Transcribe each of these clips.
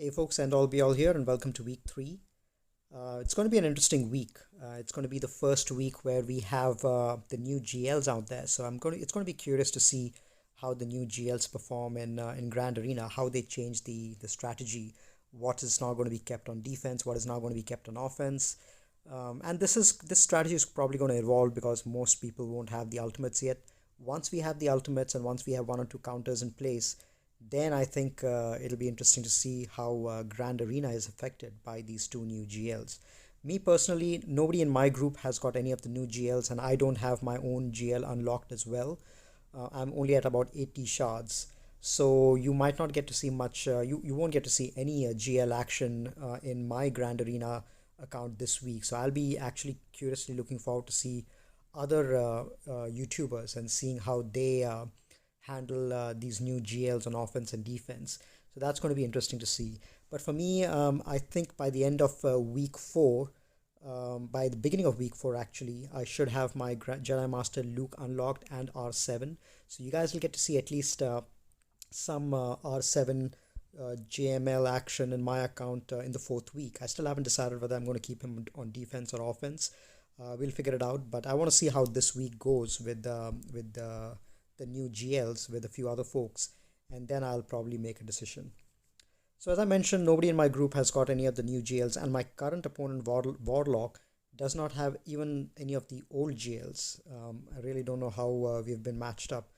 Hey folks, and all be all here, and welcome to week three. It's going to be an interesting week. It's going to be the first week where we have the new GLs out there. So It's going to be curious to see how the new GLs perform in Grand Arena, how they change the strategy, what is now going to be kept on defense, what is now going to be kept on offense. And this strategy is probably going to evolve because most people won't have the ultimates yet. Once we have the ultimates and once we have one or two counters in place, then I think it'll be interesting to see how Grand Arena is affected by these two new GLs. Me personally, nobody in my group has got any of the new GLs, and I don't have my own GL unlocked as well. I'm only at about 80 shards, so you might not get to see much. You won't get to see any GL action in my Grand Arena account this week. So I'll be actually curiously looking forward to see other YouTubers and seeing how they handle these new GLs on offense and defense. So that's going to be interesting to see. But for me, I think by the end of week four, by the beginning of week four, actually, I should have my Jedi Master Luke unlocked and R7. So you guys will get to see at least some R7 JML action in my account in the fourth week. I still haven't decided whether I'm going to keep him on defense or offense. We'll figure it out, but I want to see how this week goes with the new GLs with a few other folks, and then I'll probably make a decision. So as I mentioned, nobody in my group has got any of the new GLs, and my current opponent Warlock does not have even any of the old GLs. I really don't know how we've been matched up.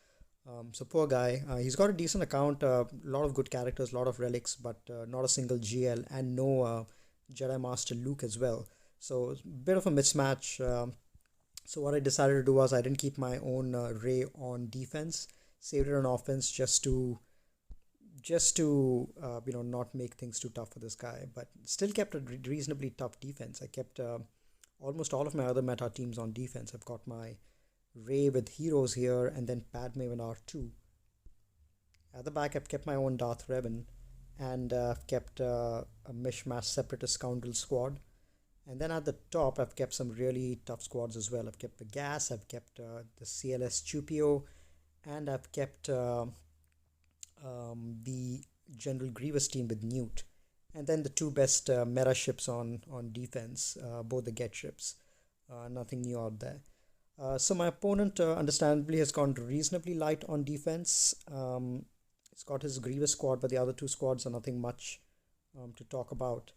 So poor guy. He's got a decent account, a lot of good characters, a lot of relics, but not a single GL, and no Jedi Master Luke as well. So a bit of a mismatch. So what I decided to do was I didn't keep my own Ray on defense, saved it on offense just to not make things too tough for this guy, but still kept a reasonably tough defense. I kept almost all of my other meta teams on defense. I've got my Ray with heroes here, and then Padme with R2. At the back, I've kept my own Darth Revan, and I've kept a mishmash separatist scoundrel squad. And then at the top, I've kept some really tough squads as well. I've kept the GAS, I've kept the CLS Chupio, and I've kept the General Grievous team with Newt. And then the two best meta ships on defense, both the get ships. Nothing new out there. So my opponent, understandably, has gone reasonably light on defense. He's got his Grievous squad, but the other two squads are nothing much to talk about.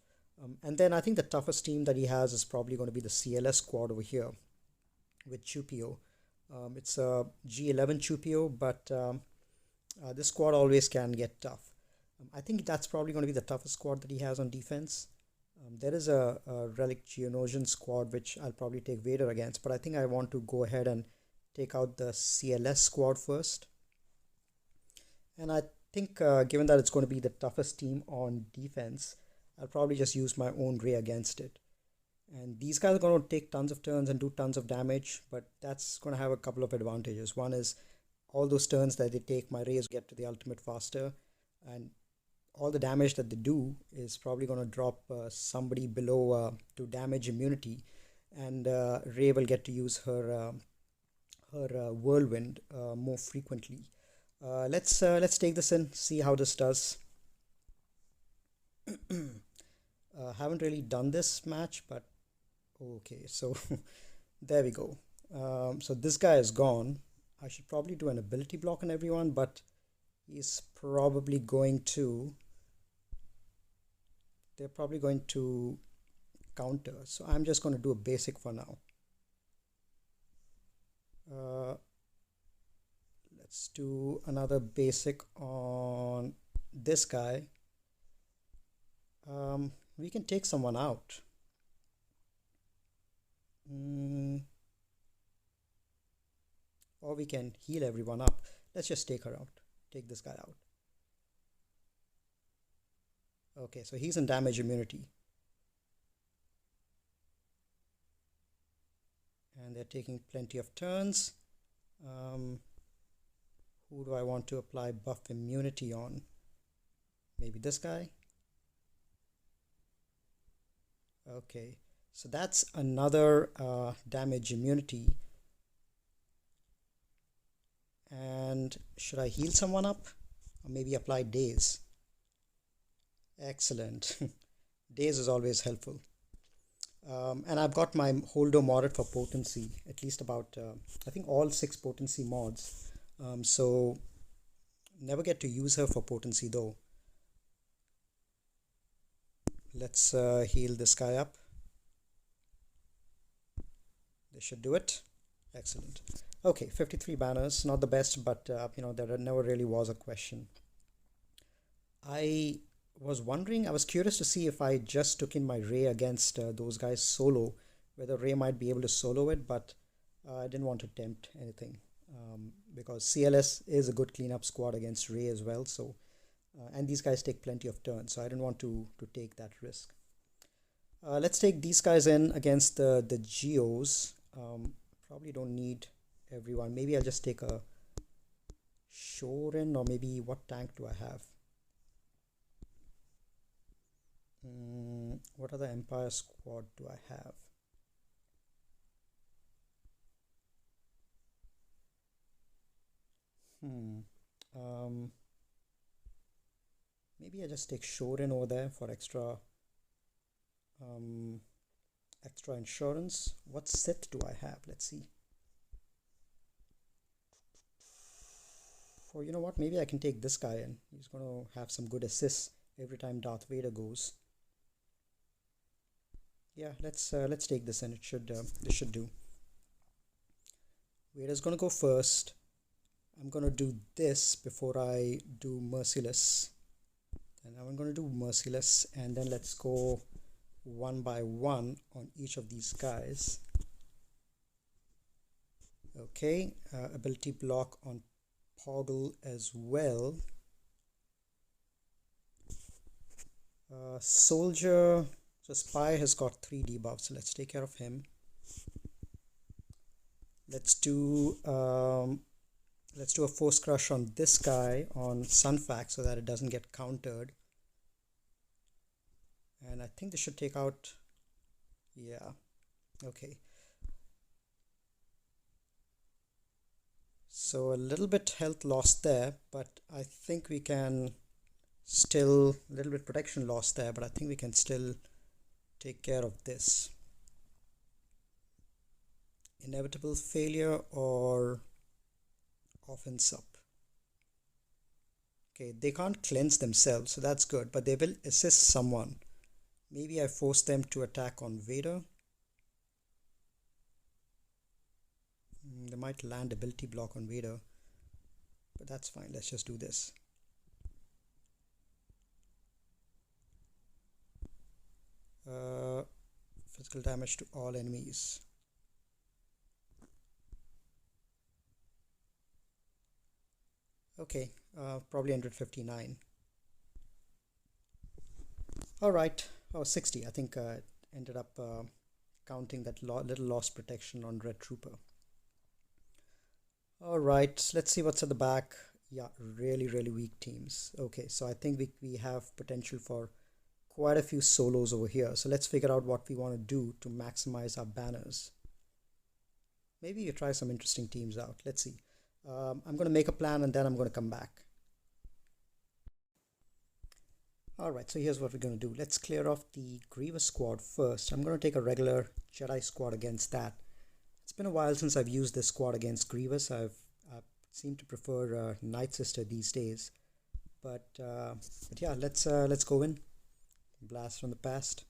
And then I think the toughest team that he has is probably going to be the CLS squad over here with Chupio. It's a G11 Chupio, but this squad always can get tough. I think that's probably going to be the toughest squad that he has on defense. There is a Relic Geonosian squad which I'll probably take Vader against, but I think I want to go ahead and take out the CLS squad first. And I think given that it's going to be the toughest team on defense, I'll probably just use my own Ray against it. And these guys are going to take tons of turns and do tons of damage, but that's going to have a couple of advantages. One is all those turns that they take, my Rays get to the ultimate faster, and all the damage that they do is probably going to drop somebody below to damage immunity, and Ray will get to use her whirlwind more frequently. Let's take this in, see how this does. Haven't really done this match, but okay, so there we go. So this guy is gone. I should probably do an ability block on everyone, but he's probably going to they're probably going to counter, so I'm just going to do a basic for now. Let's do another basic on this guy. We can take someone out. Or we can heal everyone up. Let's just take her out. Take this guy out. Okay, so he's in damage immunity. And they're taking plenty of turns. Who do I want to apply buff immunity on? Maybe this guy? Okay, so that's another damage immunity. And should I heal someone up? Or maybe apply daze? Excellent. Days is always helpful. And I've got my holder modded for potency, at least about, I think all 6 potency mods. So never get to use her for potency though. Let's heal this guy up. This should do it. Excellent. Okay, 53 banners, not the best, but there never really was a question. I was curious to see if I just took in my Ray against those guys solo, whether Ray might be able to solo it, but I didn't want to tempt anything because CLS is a good cleanup squad against Ray as well. So, and these guys take plenty of turns, so I didn't want to take that risk. Let's take these guys in against the Geos. Probably don't need everyone. Maybe I'll just take a Shorin, or maybe what tank do I have? What other Empire squad do I have? Maybe I just take Shorin over there for extra insurance. What Sith do I have? Let's see. Or you know what? Maybe I can take this guy in. He's going to have some good assists every time Darth Vader goes. Yeah, let's take this in. This should do. Vader's going to go first. I'm going to do this before I do Merciless. And I'm going to do Merciless, and then let's go one by one on each of these guys. Okay, ability block on Poggle as well. Soldier, so Spy has got 3 debuffs, so let's take care of him. Let's do a Force Crush on this guy on Sunfac so that it doesn't get countered. And I think this should take out, yeah, okay. So a little bit health lost there, but I think we can still, a little bit protection lost there, but I think we can still take care of this. Inevitable failure or offense up. Okay, they can't cleanse themselves, so that's good, but they will assist someone. Maybe I force them to attack on Vader. They might land ability block on Vader, but that's fine. Let's just do this. Physical damage to all enemies. Okay, probably 159. All right. Oh, 60. I think ended up counting that little lost protection on Red Trooper. All right, let's see what's at the back. Yeah, really, really weak teams. Okay, so I think we have potential for quite a few solos over here. So let's figure out what we want to do to maximize our banners. Maybe you try some interesting teams out. Let's see. I'm going to make a plan and then I'm going to come back. Alright, so here's what we're going to do. Let's clear off the Grievous squad first. I'm going to take a regular Jedi squad against that. It's been a while since I've used this squad against Grievous. I seem to prefer Night Sister these days. But yeah, let's go in. Blast from the past.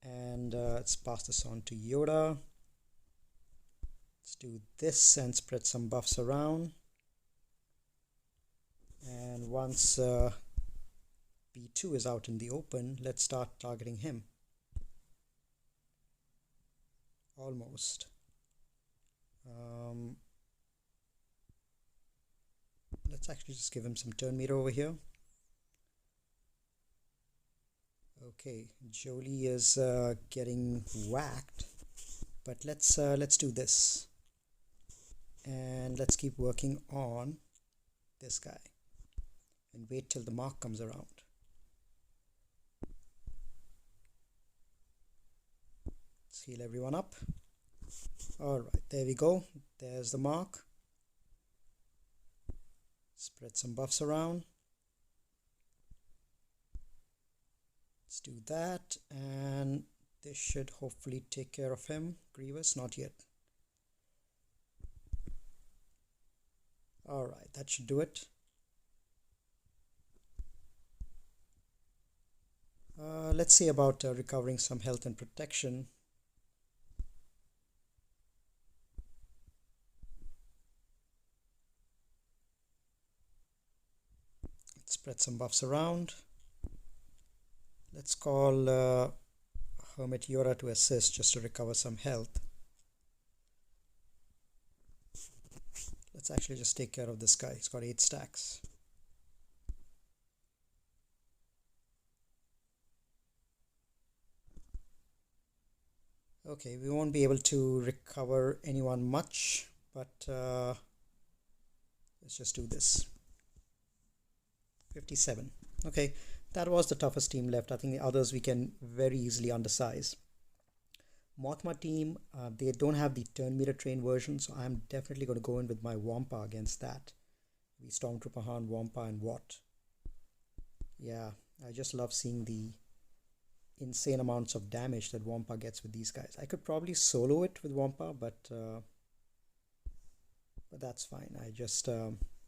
And let's pass this on to Yoda. Let's do this and spread some buffs around. And once B2 is out in the open, let's start targeting him. Almost. Let's actually just give him some turn meter over here. Okay, Jolie is getting whacked, but let's do this, and let's keep working on this guy and wait till the mark comes around. Let's heal everyone up. Alright, there we go. There's the mark. Spread some buffs around. Let's do that, and this should hopefully take care of him. Grievous, not yet. Alright, that should do it. Let's see about recovering some health and protection. Let's spread some buffs around. Let's call Hermit Yora to assist just to recover some health. Let's actually just take care of this guy. He's got 8 stacks. Okay, we won't be able to recover anyone much, but let's just do this. 57. Okay, that was the toughest team left. I think the others we can very easily undersize. Mothma team, they don't have the turn meter train version, so I'm definitely going to go in with my Wampa against that. The Stormtrooper Han, Wampa, and Watt. Yeah, I just love seeing the insane amounts of damage that Wampa gets with these guys. I could probably solo it with Wampa, but that's fine.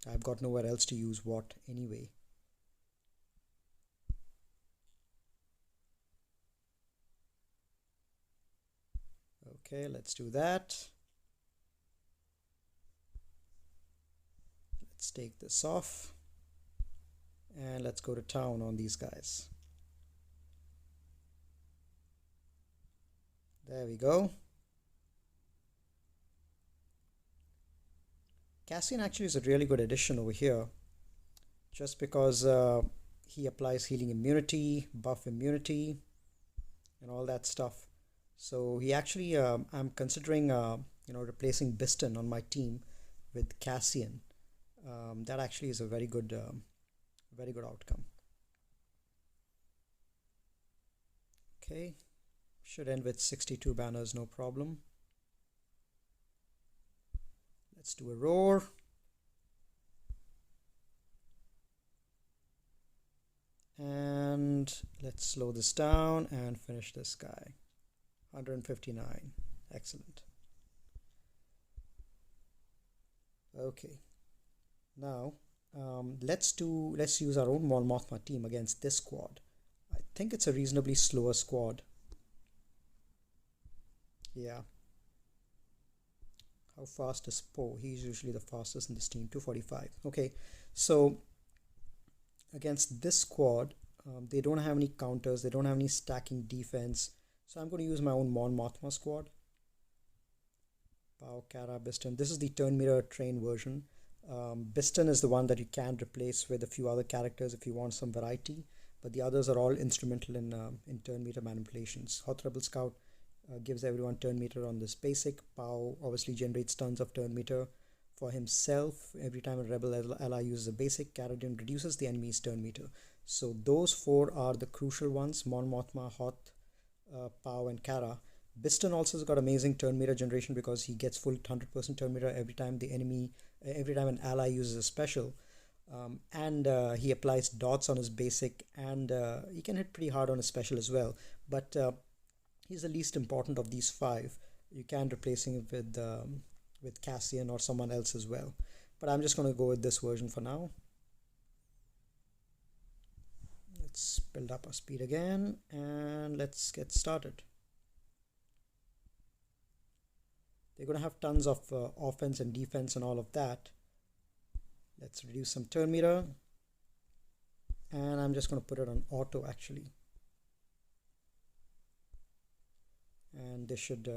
I've got nowhere else to use Watt anyway. Okay, let's do that. Let's take this off and let's go to town on these guys. There we go. Cassian actually is a really good addition over here, just because he applies healing immunity, buff immunity, and all that stuff. So he actually, I'm considering, replacing Biston on my team with Cassian. That actually is a very good outcome. Okay, should end with 62 banners, no problem. Let's do a roar. And let's slow this down and finish this guy. 159. Excellent. Okay. Now, let's use our own Mon Mothma team against this squad. I think it's a reasonably slower squad. Yeah. How fast is Poe? He's usually the fastest in this team, 245. Okay, so against this squad, they don't have any counters, they don't have any stacking defense. So I'm going to use my own Mon Mothma squad. Pow, Cara, Biston. This is the turn meter train version. Biston is the one that you can replace with a few other characters if you want some variety, but the others are all instrumental in turn meter manipulations. Hot Rebel Scout gives everyone turn meter on this basic. Pow obviously generates tons of turn meter for himself. Every time a rebel ally uses a basic, Cara Dune reduces the enemy's turn meter. So those 4 are the crucial ones: Mon Mothma, Hot, Pow, and Cara. Biston also has got amazing turn meter generation because he gets full 100% turn meter every time an ally uses a special. And he applies dots on his basic, and he can hit pretty hard on his special as well. But he's the least important of these 5. You can replace him with Cassian or someone else as well. But I'm just going to go with this version for now. Let's build up our speed again and let's get started. They're going to have tons of offense and defense and all of that. Let's reduce some turn meter, and I'm just going to put it on auto actually. And this should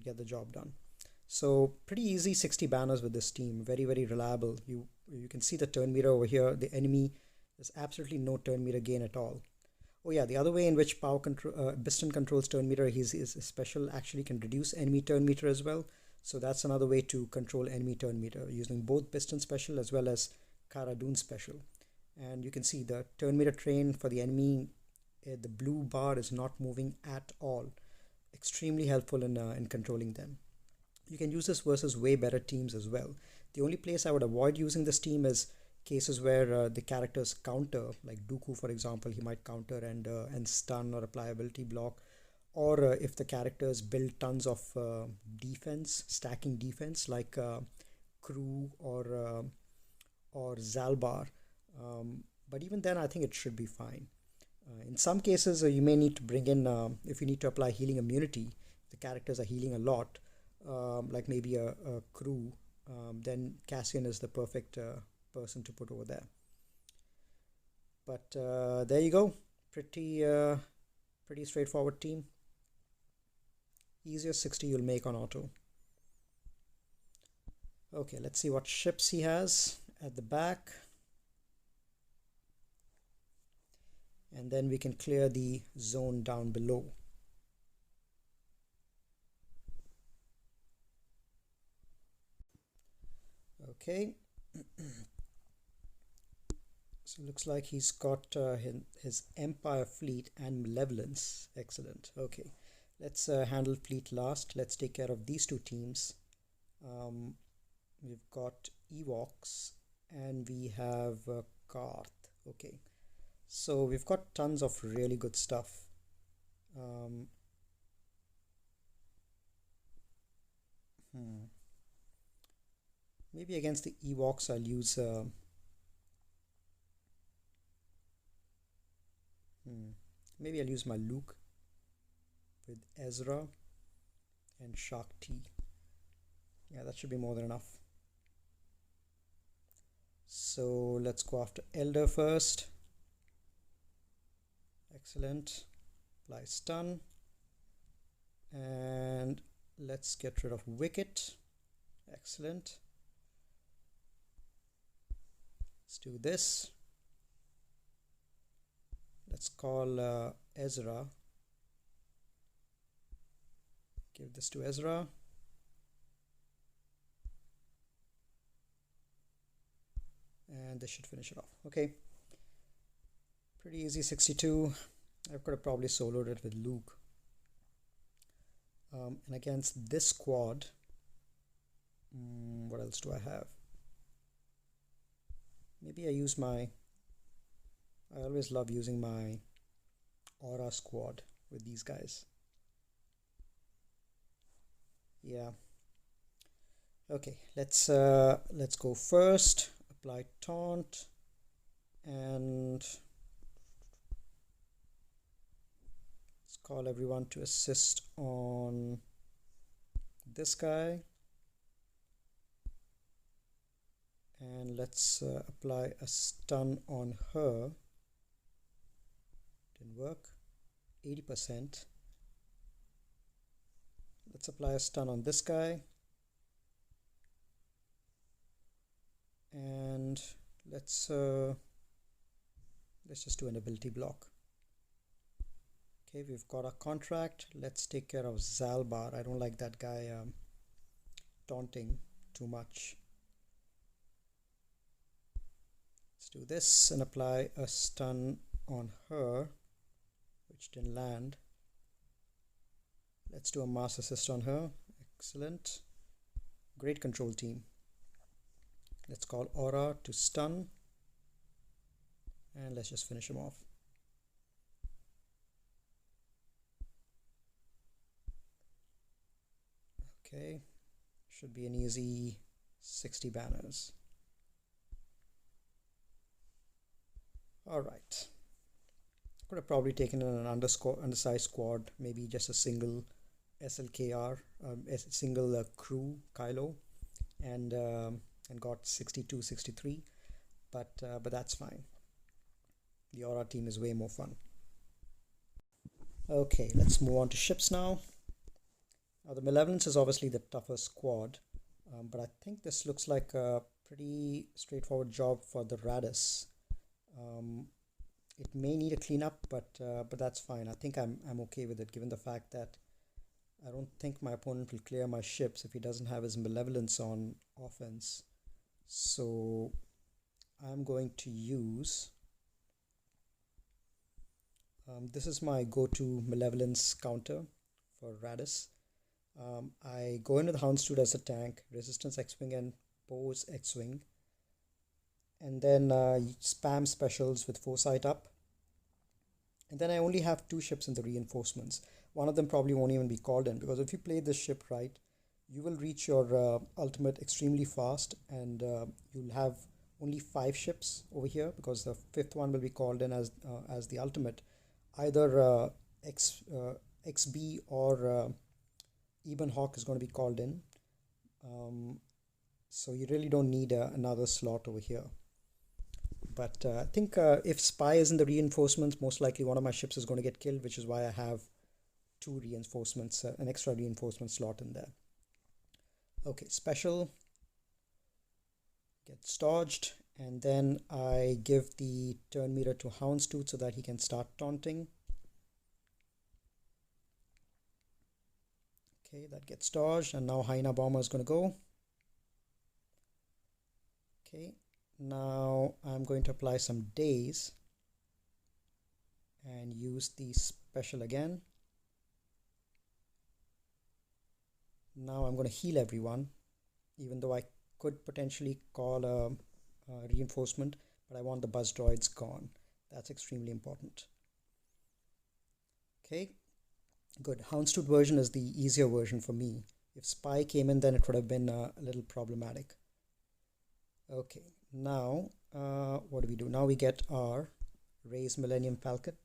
get the job done. So pretty easy 60 banners with this team. Very, very reliable. You can see the turn meter over here. The enemy, there's absolutely no turn meter gain at all. Oh yeah, the other way in which Biston controls turn meter, his special actually can reduce enemy turn meter as well. So that's another way to control enemy turn meter, using both Biston special as well as Cara Dune special. And you can see the turn meter train for the enemy, the blue bar is not moving at all. Extremely helpful in controlling them. You can use this versus way better teams as well. The only place I would avoid using this team is cases where the characters counter, like Dooku, for example, he might counter and stun or apply ability block, or if the characters build tons of defense, stacking defense, like Crew or Zalbar. But even then, I think it should be fine. In some cases, you may need to bring in, if you need to apply healing immunity, the characters are healing a lot, like maybe a Crew, then Cassian is the perfect person to put over there. But there you go. Pretty straightforward team. Easiest 60 you'll make on auto. Okay, let's see what ships he has at the back. And then we can clear the zone down below. Okay. So it looks like he's got his Empire fleet and Malevolence. Excellent. Okay, let's handle fleet last. Let's take care of these two teams. We've got Ewoks and we have Carth. Okay, so we've got tons of really good stuff. Maybe against the Ewoks I'll use maybe I'll use my Luke with Ezra and Shakti. Yeah, that should be more than enough. So let's go after Elder first. Excellent. Apply stun. And let's get rid of Wicket. Excellent. Let's do this. Let's call Ezra. Give this to Ezra. And this should finish it off. Okay. Pretty easy 62. I could have probably soloed it with Luke. And against this squad, what else do I have? Maybe I use I always love using my Aura squad with these guys. Yeah. Okay, let's go first. Apply taunt and let's call everyone to assist on this guy. And let's apply a stun on her. Didn't work. 80%. Let's apply a stun on this guy. And let's just do an ability block. Okay, we've got a contract. Let's take care of Zalbar. I don't like that guy taunting too much. Let's do this and apply a stun on her, which didn't land. Let's do a mass assist on her. Excellent. Great control team. Let's call Aura to stun. And let's just finish him off. Okay. Should be an easy 60 banners. Alright. Could have probably taken an undersized squad, maybe just a single SLKR, a single crew, Kylo, and got 62, 63, but that's fine. The Aura team is way more fun. Okay, let's move on to ships now. Now the Malevolence is obviously the toughest squad, but I think this looks like a pretty straightforward job for the Radis. It may need a cleanup, but that's fine. I think I'm okay with it, given the fact that I don't think my opponent will clear my ships if he doesn't have his Malevolence on offense. So I'm going to use this is my go-to Malevolence counter for Radis. I go into the Houndstooth as a tank, Resistance X-Wing and Pose X-Wing, and then spam specials with foresight up. And then I only have 2 ships in the reinforcements. One of them probably won't even be called in, because if you play this ship right, you will reach your ultimate extremely fast, and you'll have only 5 ships over here, because the 5th one will be called in as the ultimate. Either XB or Eben Hawk is going to be called in. So you really don't need another slot over here. But I think if Spy is in the reinforcements, most likely one of my ships is going to get killed, which is why I have 2 reinforcements, an extra reinforcement slot in there. Okay, special gets dodged, and then I give the turn meter to Houndstooth so that he can start taunting. Okay, that gets dodged, and now Hyena Bomber is going to go. Okay, now I'm going to apply some daze and use the special again. Now I'm going to heal everyone, even though I could potentially call a reinforcement, but I want the buzz droids gone. That's extremely important. Okay, good. Houndstooth version is the easier version for me. If Spy came in, then it would have been a little problematic. Okay, now what do? Now we get our Rey's Millennium Falcon,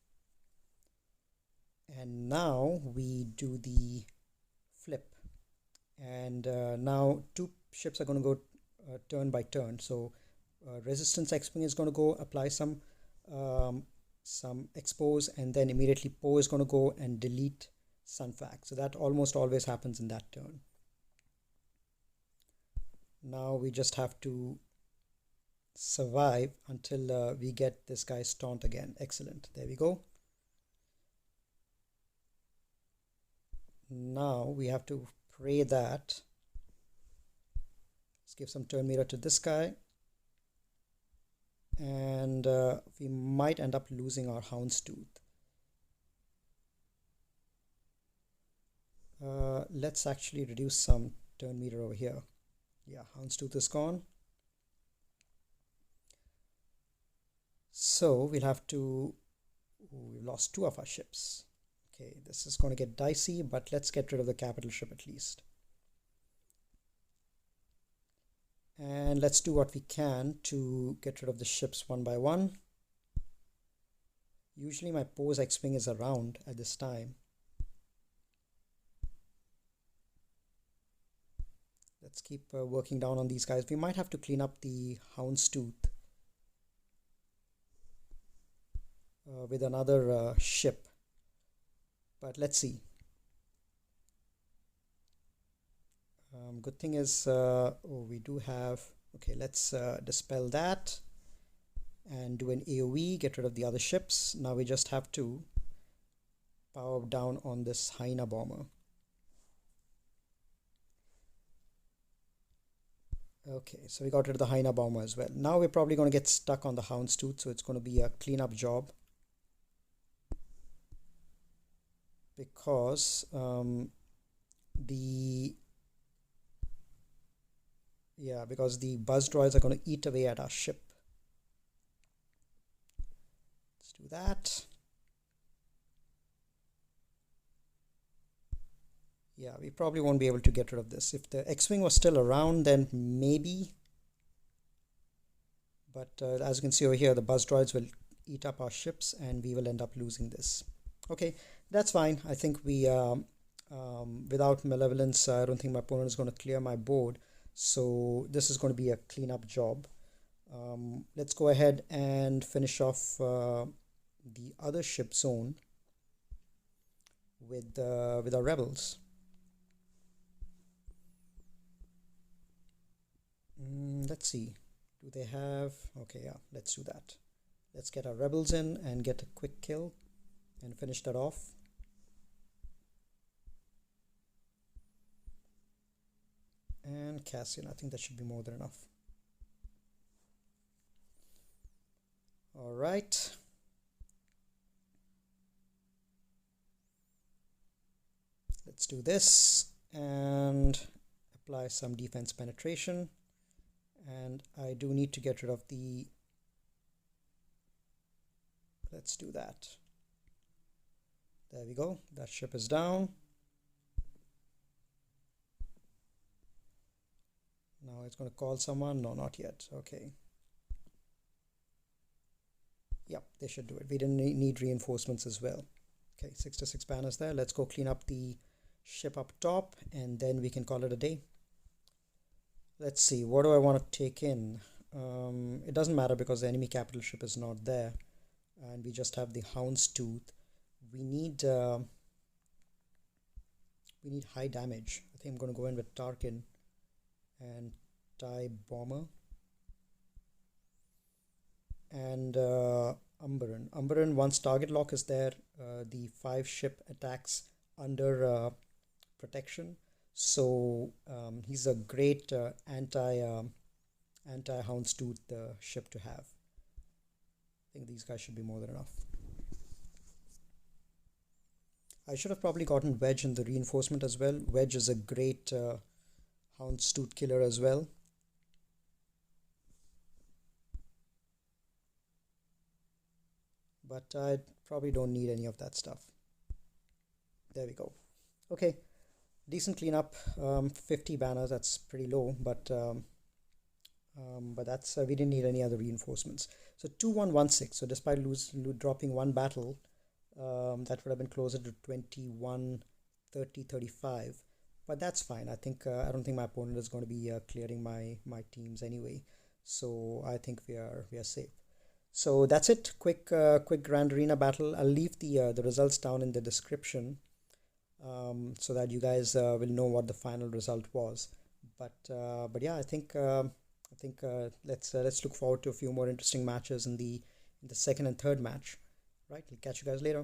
and now we do the flip, and now 2 ships are going to go turn by turn. So Resistance X-Wing is going to go apply some expose, and then immediately Poe is going to go and delete Sunfac. So that almost always happens in that turn. Now we just have to survive until we get this guy's taunt again. Excellent. There we go. Now we have to pray that. Let's give some turn meter to this guy. And we might end up losing our Houndstooth. Let's actually reduce some turn meter over here. Yeah, Houndstooth is gone. So we'll have to... we've lost 2 of our ships. Okay, this is going to get dicey, but let's get rid of the capital ship at least. And let's do what we can to get rid of the ships one by one. Usually my Poe's X-Wing is around at this time. Let's keep working down on these guys. We might have to clean up the Houndstooth with another ship, but let's see. Good thing is we do have... okay, let's dispel that and do an AoE, get rid of the other ships. Now we just have to power down on this Hyena Bomber. Okay, so we got rid of the Hyena Bomber as well. Now we're probably going to get stuck on the Houndstooth, so it's going to be a cleanup job. Because because the buzz droids are going to eat away at our ship. Let's do that. Yeah, we probably won't be able to get rid of this. If the X-Wing was still around, then maybe. But as you can see over here, the buzz droids will eat up our ships and we will end up losing this. Okay, that's fine. I think we, without Malevolence, I don't think my opponent is going to clear my board. So this is going to be a cleanup job. Let's go ahead and finish off the other ship zone with our rebels. Let's see. Do they have... okay, yeah, let's do that. Let's get our rebels in and get a quick kill and finish that off. And Cassian, I think that should be more than enough. All right. Let's do this and apply some defense penetration. And I do need to get rid of the... Let's do that. There we go. That ship is down. Now it's going to call someone. No, not yet. Okay. Yep, they should do it. We didn't need reinforcements as well. Okay, 6 to 6 banners there. Let's go clean up the ship up top and then we can call it a day. Let's see, what do I want to take in? It doesn't matter because the enemy capital ship is not there and we just have the Houndstooth. We need high damage. I think I'm going to go in with Tarkin and TIE Bomber and Umberan. Umberan, once target lock is there, the 5 ship attacks under protection. So he's a great anti-Houndstooth ship to have. I think these guys should be more than enough. I should have probably gotten Wedge in the reinforcement as well. Wedge is a great Houndstooth killer as well. But I probably don't need any of that stuff. There we go. Okay, decent cleanup. 50 banners, that's pretty low, but that's we didn't need any other reinforcements. So 2116. So despite dropping one battle, that would have been closer to 21, 30, 35. But that's fine. I think I don't think my opponent is going to be clearing my teams anyway. So I think we are safe. So that's it. Quick Grand Arena battle. I'll leave the results down in the description, so that you guys will know what the final result was. But yeah, I think let's look forward to a few more interesting matches in the second and third match. Right. I'll catch you guys later.